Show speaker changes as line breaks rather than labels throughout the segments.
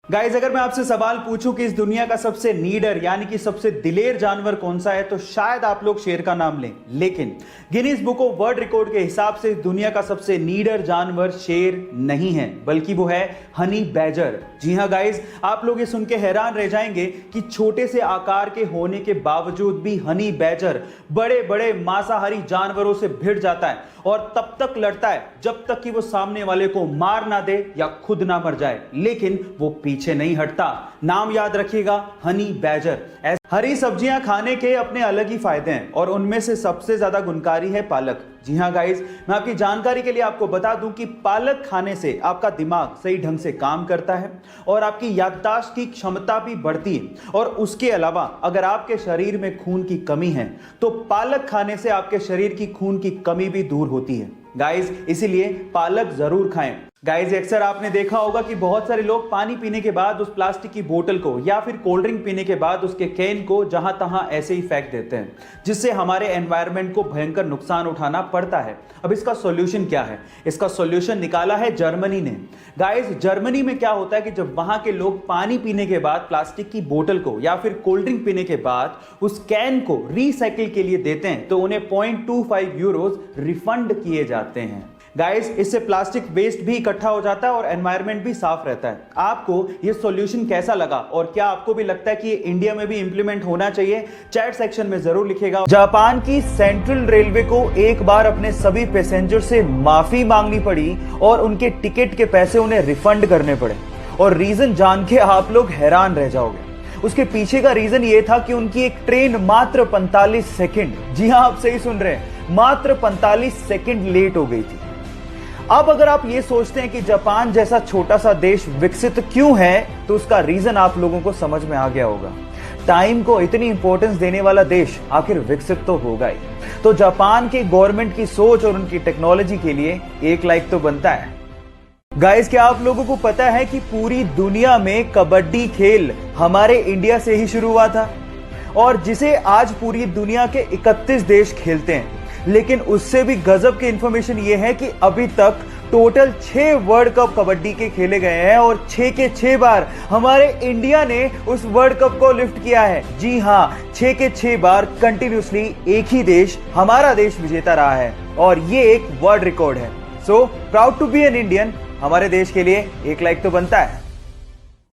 Guys, अगर मैं आपसे सवाल पूछूं कि इस दुनिया का सबसे नीडर यानी कि सबसे दिलेर जानवर कौन सा है, तो शायद आप लोग शेर का नाम लें। लेकिन Guinness book of world record के हिसाब से इस दुनिया का सबसे नीडर जानवर शेर नहीं है, बल्कि वो है हनी बैजर। जी हां गाइज, आप लोग ये सुन के हैरान रह जाएंगे कि छोटे से आकार के होने के बावजूद भी हनी बैजर बड़े बड़े मांसाहारी जानवरों से भिड़ जाता है और तब तक लड़ता है जब तक कि वो सामने वाले को मार ना दे या खुद ना मर जाए। लेकिन वो पीछे नहीं हटता। नाम याद रखिएगा, हनी बैजर। हरी सब्जियां खाने के अपने अलग ही फायदे हैं और उनमें से सबसे ज्यादा गुणकारी है पालक। जी हां गाइस, मैं आपकी जानकारी के लिए आपको बता दूं कि पालक खाने से आपका दिमाग सही ढंग से काम करता है और आपकी याददाश्त की क्षमता भी बढ़ती है। और उसके अलावा अगर आपके शरीर में खून की कमी है तो पालक खाने से आपके शरीर की खून की कमी भी दूर होती है गाइस, इसीलिए पालक जरूर खाएं। गाइस, अक्सर आपने देखा होगा कि बहुत सारे लोग पानी पीने के बाद उस प्लास्टिक की बोतल को या फिर कोल्ड ड्रिंक पीने के बाद उसके कैन को जहां तहां ऐसे ही फेंक देते हैं, जिससे हमारे एनवायरनमेंट को भयंकर नुकसान उठाना पड़ता है। अब इसका सॉल्यूशन क्या है? इसका सॉल्यूशन निकाला है जर्मनी ने। गाइस, जर्मनी में क्या होता है कि जब वहां के लोग पानी पीने के बाद प्लास्टिक की बोतल को या फिर कोल्ड ड्रिंक पीने के बाद उस कैन को रिसाइकिल के लिए देते हैं तो उन्हें 0.25 यूरोज रिफंड किए जाते हैं। गाइस, इससे प्लास्टिक वेस्ट भी इकट्ठा हो जाता है और एनवायरनमेंट भी साफ रहता है। आपको ये सॉल्यूशन कैसा लगा और क्या आपको भी लगता है कि ये इंडिया में भी इंप्लीमेंट होना चाहिए? चैट सेक्शन में जरूर लिखिएगा। जापान की सेंट्रल रेलवे को एक बार अपने सभी पैसेंजर से माफी मांगनी पड़ी और उनके टिकट के पैसे उन्हें रिफंड करने पड़े। और रीजन जान के आप लोग हैरान रह जाओगे। उसके पीछे का रीजन ये था कि उनकी एक ट्रेन मात्र 45 सेकंड, जी हां आप सही सुन रहे हैं, मात्र 45 सेकंड लेट हो गई थी। अब अगर आप ये सोचते हैं कि जापान जैसा छोटा सा देश विकसित क्यों है, तो उसका रीजन आप लोगों को समझ में आ गया होगा। टाइम को इतनी इंपॉर्टेंस देने वाला देश आखिर विकसित तो होगा ही। तो जापान के गवर्नमेंट की सोच और उनकी टेक्नोलॉजी के लिए एक लाइक तो बनता है। गाइस, क्या आप लोगों को पता है कि पूरी दुनिया में कबड्डी खेल हमारे इंडिया से ही शुरू हुआ था और जिसे आज पूरी दुनिया के 31 देश खेलते हैं। लेकिन उससे भी गजब की इंफॉर्मेशन यह है कि अभी तक टोटल 6 वर्ल्ड कप कबड्डी के खेले गए हैं और 6 के 6 बार हमारे इंडिया ने उस वर्ल्ड कप को लिफ्ट किया है। जी हां, 6 के 6 बार कंटिन्यूसली एक ही देश, हमारा देश विजेता रहा है और ये एक वर्ल्ड रिकॉर्ड है। So proud to be an Indian. हमारे देश के लिए एक लाइक तो बनता है।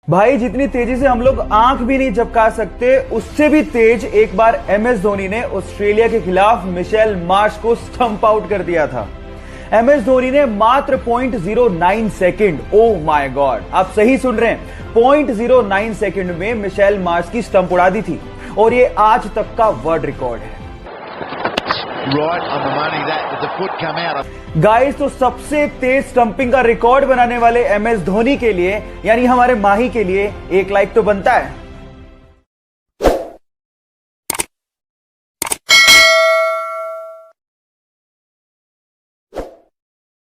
भाई, जितनी तेजी से हम लोग आंख भी नहीं झपका सकते, उससे भी तेज एक बार MS धोनी ने ऑस्ट्रेलिया के खिलाफ मिशेल मार्श को स्टंप आउट कर दिया था। MS धोनी ने मात्र 0.09 सेकंड, ओ माय गॉड, आप सही सुन रहे हैं, 0.09 सेकंड में मिशेल मार्श की स्टंप उड़ा दी थी और ये आज तक का वर्ल्ड रिकॉर्ड है।
Right on the money that with the foot come out.
Guys, तो सबसे तेज स्टंपिंग का रिकॉर्ड बनाने वाले MS धोनी के लिए यानी हमारे माही के लिए एक लाइक तो बनता है।